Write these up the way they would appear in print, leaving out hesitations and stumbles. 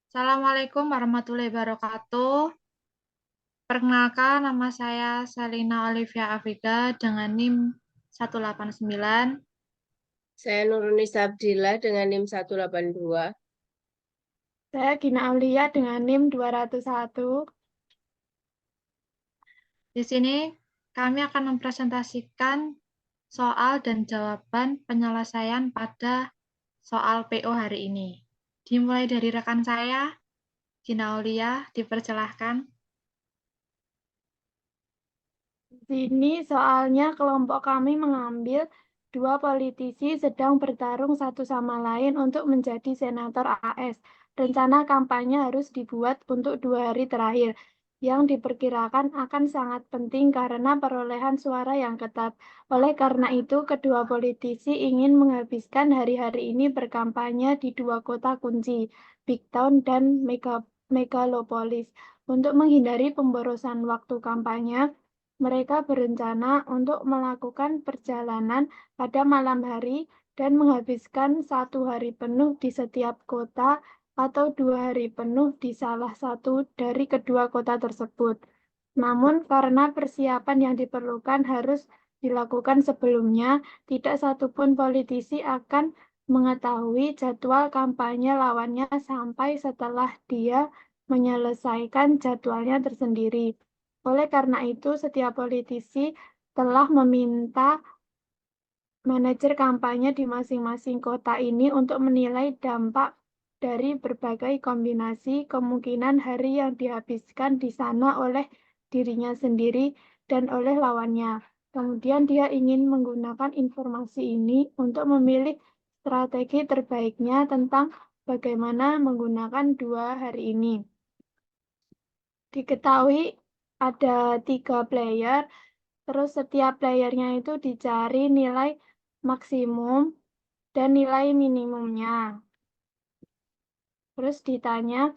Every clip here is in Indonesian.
Assalamualaikum warahmatullahi wabarakatuh. Perkenalkan, nama saya Selina Olivia Afida dengan NIM 189. Saya Nuruni Sabdillah dengan NIM 182. Saya Gina Aulia dengan NIM 201. Di sini kami akan mempresentasikan soal dan jawaban penyelesaian pada soal PO hari ini. Dimulai dari rekan saya, Gina Aulia, dipersilahkan. Di sini soalnya kelompok kami mengambil dua politisi sedang bertarung satu sama lain untuk menjadi senator AS. Rencana kampanye harus dibuat untuk 2 hari terakhir, yang diperkirakan akan sangat penting karena perolehan suara yang ketat. Oleh karena itu, kedua politisi ingin menghabiskan hari-hari ini berkampanye di dua kota kunci, Big Town dan Megalopolis. Untuk menghindari pemborosan waktu kampanye, mereka berencana untuk melakukan perjalanan pada malam hari dan menghabiskan 1 hari penuh di setiap kota atau 2 hari penuh di salah satu dari kedua kota tersebut. Namun, karena persiapan yang diperlukan harus dilakukan sebelumnya, tidak satupun politisi akan mengetahui jadwal kampanye lawannya sampai setelah dia menyelesaikan jadwalnya tersendiri. Oleh karena itu, setiap politisi telah meminta manajer kampanye di masing-masing kota ini untuk menilai dampak dari berbagai kombinasi kemungkinan hari yang dihabiskan di sana oleh dirinya sendiri dan oleh lawannya. Kemudian dia ingin menggunakan informasi ini untuk memilih strategi terbaiknya tentang bagaimana menggunakan 2 hari ini. Diketahui ada 3 player, terus setiap playernya itu dicari nilai maksimum dan nilai minimumnya. Terus ditanya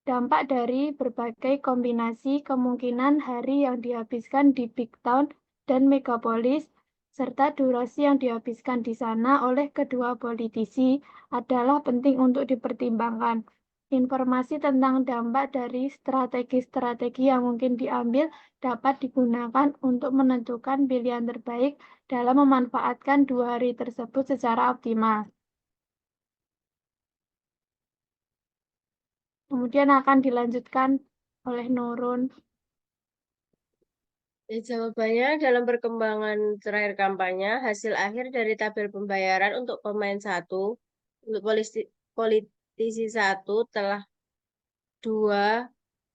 dampak dari berbagai kombinasi kemungkinan hari yang dihabiskan di Big Town dan Megapolis, serta durasi yang dihabiskan di sana oleh kedua politisi adalah penting untuk dipertimbangkan. Informasi tentang dampak dari strategi-strategi yang mungkin diambil dapat digunakan untuk menentukan pilihan terbaik dalam memanfaatkan 2 hari tersebut secara optimal. Kemudian akan dilanjutkan oleh Nurun. Jawabannya dalam perkembangan terakhir kampanye, hasil akhir dari tabel pembayaran untuk pemain 1, untuk politisi 1 telah 2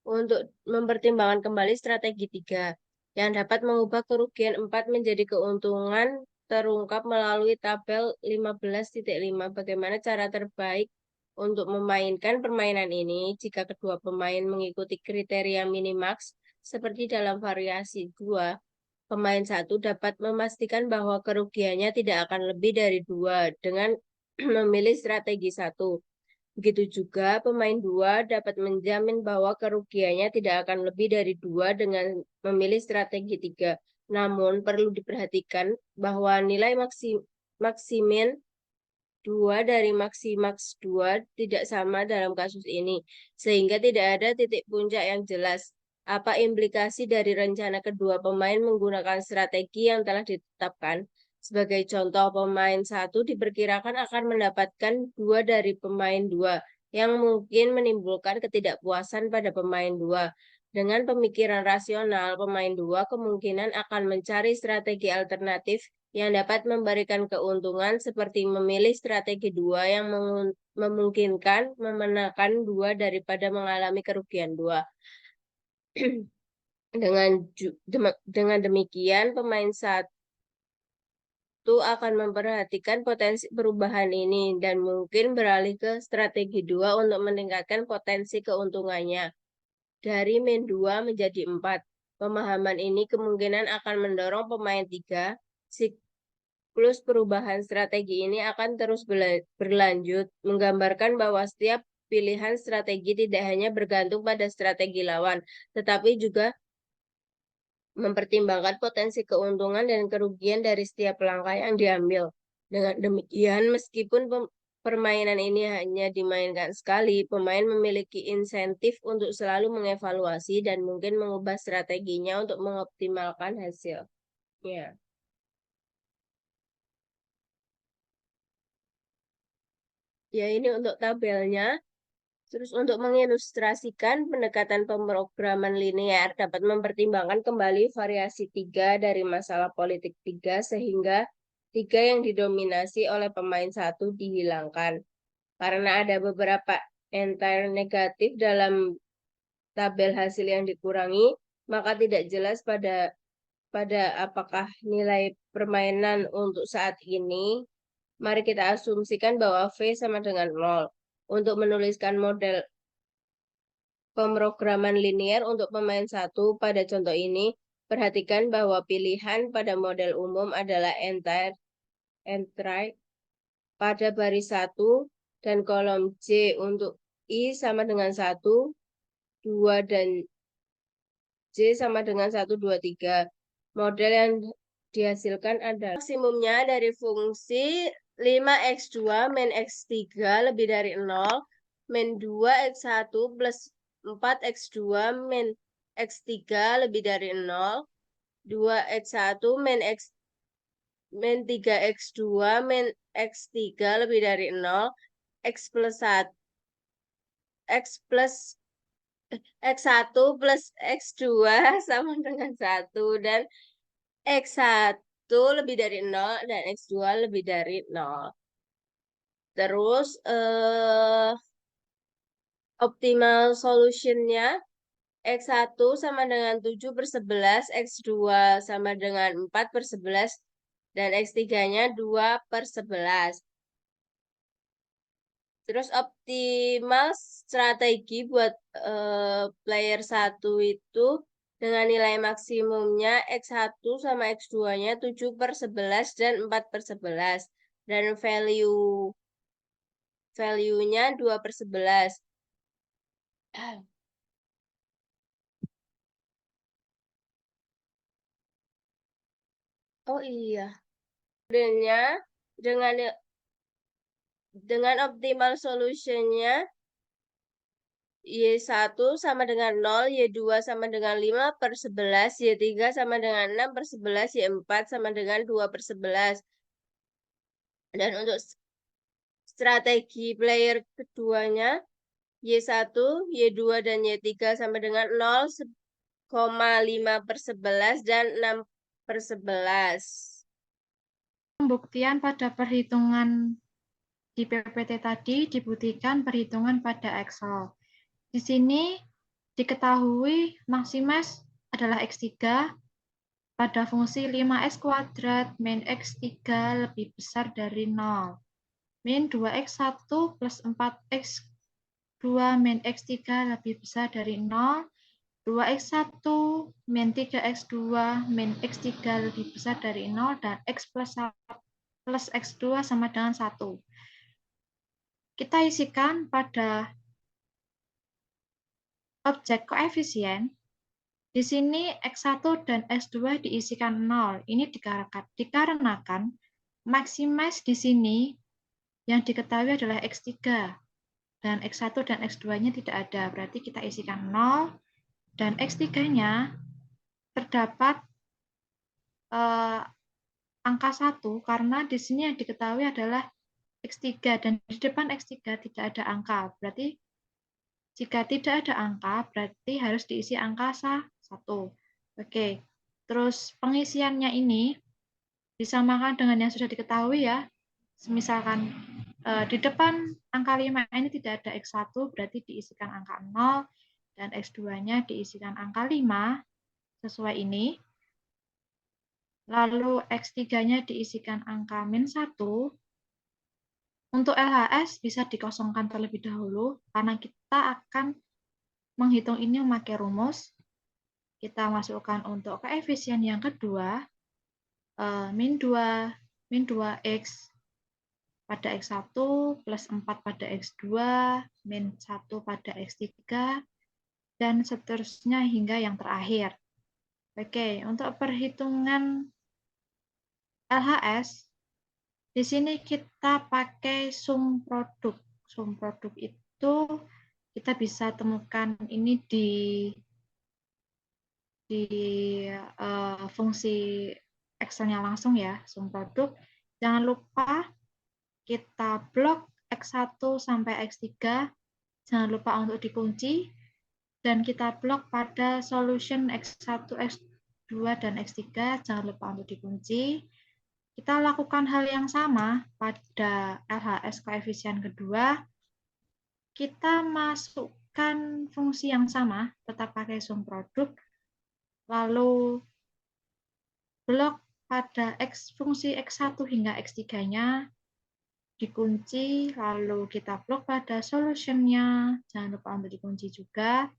untuk mempertimbangkan kembali strategi 3 yang dapat mengubah kerugian 4 menjadi keuntungan terungkap melalui tabel 15.5. Bagaimana cara terbaik untuk memainkan permainan ini jika kedua pemain mengikuti kriteria minimax seperti dalam variasi 2, pemain 1 dapat memastikan bahwa kerugiannya tidak akan lebih dari 2 dengan memilih strategi 1. Begitu juga pemain 2 dapat menjamin bahwa kerugiannya tidak akan lebih dari 2 dengan memilih strategi 3. Namun perlu diperhatikan bahwa nilai maksimin 2 dari maksimax 2 tidak sama dalam kasus ini, sehingga tidak ada titik puncak yang jelas. Apa implikasi dari rencana kedua pemain menggunakan strategi yang telah ditetapkan? Sebagai contoh, pemain 1 diperkirakan akan mendapatkan 2 dari pemain 2, yang mungkin menimbulkan ketidakpuasan pada pemain 2. Dengan pemikiran rasional, pemain 2 kemungkinan akan mencari strategi alternatif yang dapat memberikan keuntungan seperti memilih strategi 2 yang memungkinkan memenangkan 2 daripada mengalami kerugian 2. Dengan demikian, pemain 1 akan memperhatikan potensi perubahan ini dan mungkin beralih ke strategi 2 untuk meningkatkan potensi keuntungannya. Dari min 2 menjadi 4. Pemahaman ini kemungkinan akan mendorong pemain 3. Siklus perubahan strategi ini akan terus berlanjut, menggambarkan bahwa setiap pilihan strategi tidak hanya bergantung pada strategi lawan, tetapi juga mempertimbangkan potensi keuntungan dan kerugian dari setiap langkah yang diambil. Dengan demikian, meskipun permainan ini hanya dimainkan sekali, pemain memiliki insentif untuk selalu mengevaluasi dan mungkin mengubah strateginya untuk mengoptimalkan hasilnya. Ya, ini untuk tabelnya. Terus untuk mengilustrasikan pendekatan pemrograman linear dapat mempertimbangkan kembali variasi 3 dari masalah politik 3 sehingga 3 yang didominasi oleh pemain 1 dihilangkan. Karena ada beberapa entire negatif dalam tabel hasil yang dikurangi, maka tidak jelas pada apakah nilai permainan untuk saat ini. Mari kita asumsikan bahwa V sama dengan 0. Untuk menuliskan model pemrograman linear untuk pemain 1 pada contoh ini, perhatikan bahwa pilihan pada model umum adalah entry pada baris 1 dan kolom J untuk I sama dengan 1, 2, dan J sama dengan 1, 2, 3. Model yang dihasilkan adalah maksimumnya dari fungsi 5x2 min x3 lebih dari 0, min 2x1 plus 4x2 min x3 lebih dari 0, 2x1 min 3x2 min x3 lebih dari 0, x plus 1, x1 plus x2 sama dengan 1, dan x1 lebih dari 0 dan x2 lebih dari 0. Terus optimal solutionnya x1 sama dengan 7/11, x2 sama dengan 4/11, dan x3-nya 2/11. Terus optimal strategi buat player 1 itu dengan nilai maksimumnya x1 sama x2-nya 7/11 dan 4/11. Dan value-nya 2/11. Oh iya. Modelnya dengan optimal solutionnya Y1 sama dengan 0, Y2 sama dengan 5/11, Y3 sama dengan 6/11, Y4 sama dengan 2/11. Dan untuk strategi player keduanya, Y1, Y2, dan Y3 sama dengan 0,5/11 dan 6/11. Pembuktian pada perhitungan di PPT tadi dibuktikan perhitungan pada Excel. Di sini diketahui maksimas adalah X3 pada fungsi 5x² min X3 lebih besar dari 0. Min 2x1 plus 4x2 min X3 lebih besar dari 0. 2x1 min 3x2 min X3 lebih besar dari 0. Dan X plus X2 sama dengan 1. Kita isikan pada objek koefisien. Di sini X1 dan X2 diisikan 0. Ini dikarenakan maksimas di sini yang diketahui adalah X3. Dan X1 dan X2-nya tidak ada. Berarti kita isikan 0. Dan X3-nya terdapat angka 1 karena di sini yang diketahui adalah X3. Dan di depan X3 tidak ada angka. Berarti jika tidak ada angka, berarti harus diisi angka 1. Oke, terus pengisiannya ini disamakan dengan yang sudah diketahui ya. Misalkan di depan angka 5 ini tidak ada X1, berarti diisikan angka 0, dan X2-nya diisikan angka 5, sesuai ini. Lalu X3-nya diisikan angka min 1. Untuk LHS bisa dikosongkan terlebih dahulu, karena kita akan menghitung ini memakai rumus. Kita masukkan untuk koefisien yang kedua, min 2x pada X1 plus 4 pada X2 min 1 pada X3 dan seterusnya hingga yang terakhir. Oke, untuk perhitungan LHS Di sini kita pakai sum produk. Sum produk itu kita bisa temukan ini di fungsi Excel-nya langsung ya, sum produk. Jangan lupa kita blok X1 sampai X3, jangan lupa untuk dikunci, dan kita blok pada solution X1, X2, dan X3, jangan lupa untuk dikunci. Kita lakukan hal yang sama pada LHS koefisien kedua, kita masukkan fungsi yang sama, tetap pakai sum produk, lalu blok pada fungsi X1 hingga X3-nya dikunci, lalu kita blok pada solution-nya, jangan lupa untuk dikunci juga.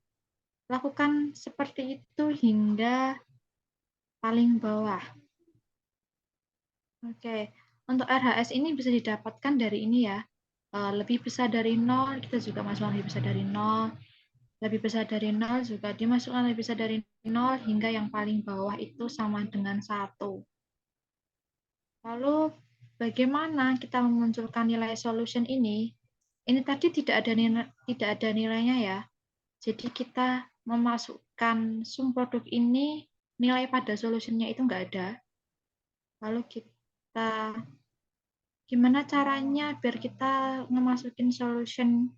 Lakukan seperti itu hingga paling bawah. Oke, untuk RHS ini bisa didapatkan dari ini ya, lebih besar dari 0, kita juga masukkan lebih besar dari 0, lebih besar dari 0 juga dimasukkan lebih besar dari 0, hingga yang paling bawah itu sama dengan 1. Lalu bagaimana kita memunculkan nilai solution ini? Ini tadi tidak ada nilainya ya. Jadi kita memasukkan sum produk ini, nilai pada solutionnya itu enggak ada. Lalu kita gimana caranya biar kita memasukin solution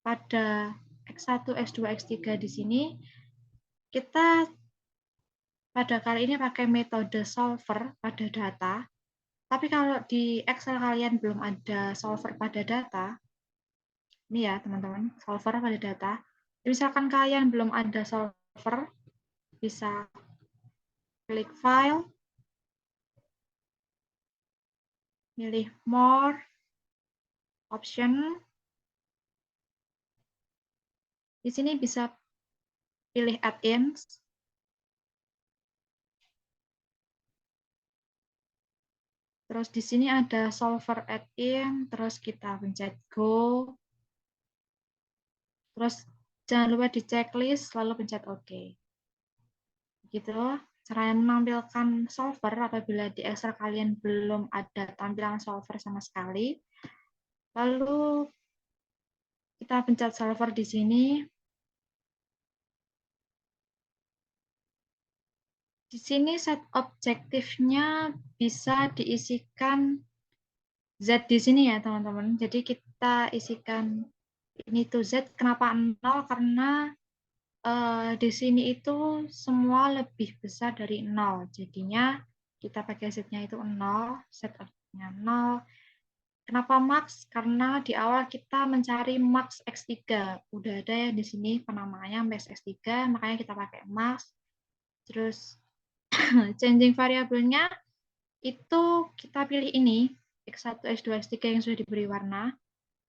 pada X1, X2, X3 di sini? Kita pada kali ini pakai metode solver pada data. Tapi kalau di Excel kalian belum ada solver pada data, ini ya teman-teman, solver pada data. Misalkan kalian belum ada solver, bisa klik file, pilih more, option. Di sini bisa pilih add-ins. Terus di sini ada solver add-in, terus kita pencet go. Terus jangan lupa di checklist, lalu pencet OK. Gitu. Cara menampilkan solver apabila di Excel kalian belum ada tampilan solver sama sekali. Lalu kita pencet solver di sini. Di sini set objektifnya bisa diisikan Z di sini ya teman-teman. Jadi kita isikan ini tuh Z. Kenapa 0? Karena di sini itu semua lebih besar dari 0. Jadinya kita pakai Z-nya itu 0, set objektifnya 0. Kenapa max? Karena di awal kita mencari max X3. Udah ada ya di sini penamaannya max X3, makanya kita pakai max. Terus changing variabelnya itu kita pilih ini, X1, X2, X3 yang sudah diberi warna.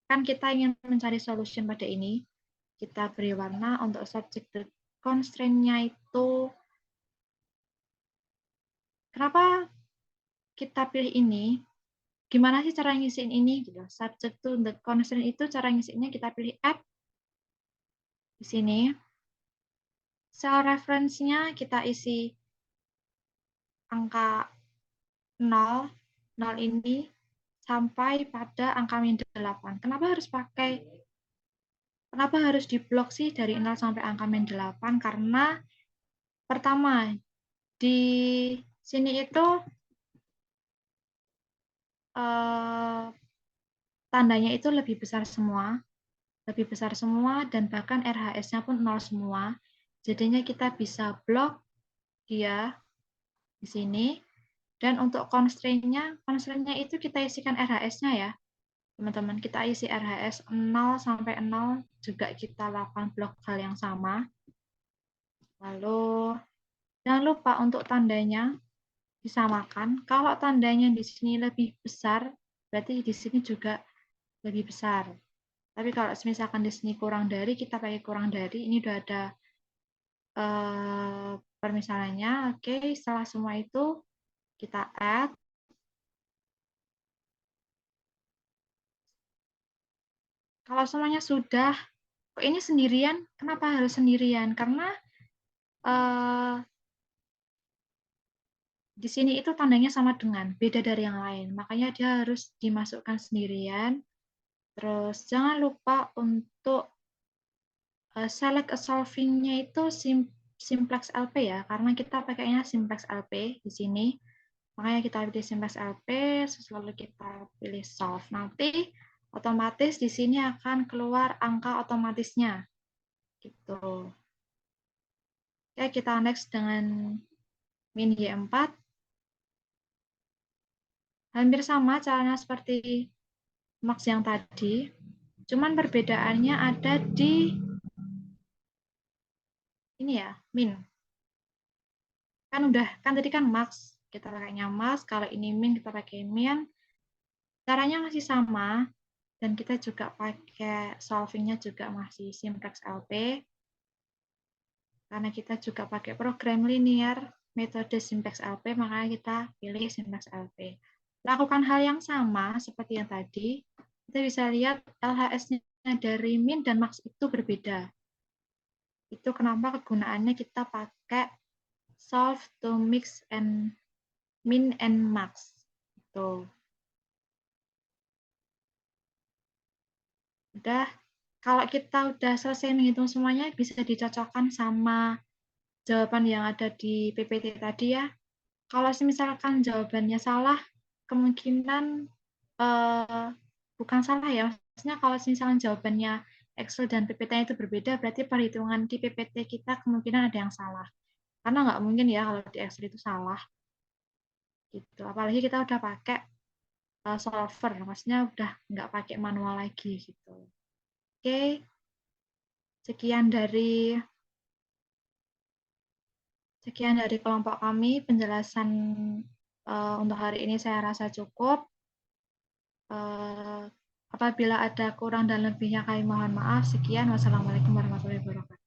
Kan kita ingin mencari solution pada ini. Kita beri warna untuk subject constraint-nya itu. Kenapa kita pilih ini? Gimana sih cara ngisiin ini? Subject to the constraint itu cara ngisiinnya kita pilih add di sini. Cell reference-nya kita isi angka 0, 0 ini sampai pada angka min 8. Kenapa harus diblok sih dari 0 sampai angka min 8? Karena pertama, di sini itu tandanya itu lebih besar semua, dan bahkan RHS-nya pun 0 semua. Jadinya kita bisa blok dia di sini. Dan untuk constraint-nya itu kita isikan RHS-nya ya. Teman-teman, kita isi RHS 0 sampai 0 juga kita lakukan blok hal yang sama. Lalu jangan lupa untuk tandanya disamakan. Kalau tandanya di sini lebih besar, berarti di sini juga lebih besar. Tapi kalau misalkan di sini kurang dari, kita pakai kurang dari. Ini udah ada permisalannya. Oke, setelah semua itu kita add. Kalau semuanya sudah, kok ini sendirian? Kenapa harus sendirian? Karena di sini itu tandanya sama dengan, beda dari yang lain. Makanya dia harus dimasukkan sendirian. Terus jangan lupa untuk select a solving-nya itu simplex LP ya, karena kita pakainya simplex LP di sini. Makanya kita pilih simplex LP, lalu kita pilih solve. Nanti otomatis di sini akan keluar angka otomatisnya. Gitu. Oke, kita next dengan min Y4. Hampir sama caranya seperti max yang tadi. Cuman perbedaannya ada di ini ya, min. Kan tadi kan max, kita pakainya max, kalau ini min kita pakai min. Caranya masih sama, dan kita juga pakai solvingnya juga masih simplex LP. Karena kita juga pakai program linear, metode simplex LP, makanya kita pilih simplex LP. Lakukan hal yang sama seperti yang tadi, kita bisa lihat LHS-nya dari min dan max itu berbeda. Itu kenapa kegunaannya kita pakai solve to mix and min and max. Tuh. Udah, kalau kita udah selesai menghitung semuanya, bisa dicocokkan sama jawaban yang ada di PPT tadi ya. Kalau misalkan jawabannya salah, kemungkinan bukan salah ya. Maksudnya kalau misalkan jawabannya Excel dan PPT itu berbeda, berarti perhitungan di PPT kita kemungkinan ada yang salah. Karena nggak mungkin ya kalau di Excel itu salah. Gitu. Apalagi kita udah pakai solver, maksudnya udah nggak pakai manual lagi gitu. Oke, sekian dari kelompok kami. Penjelasan untuk hari ini saya rasa cukup. Apabila ada kurang dan lebihnya kami mohon maaf. Sekian, wassalamualaikum warahmatullahi wabarakatuh.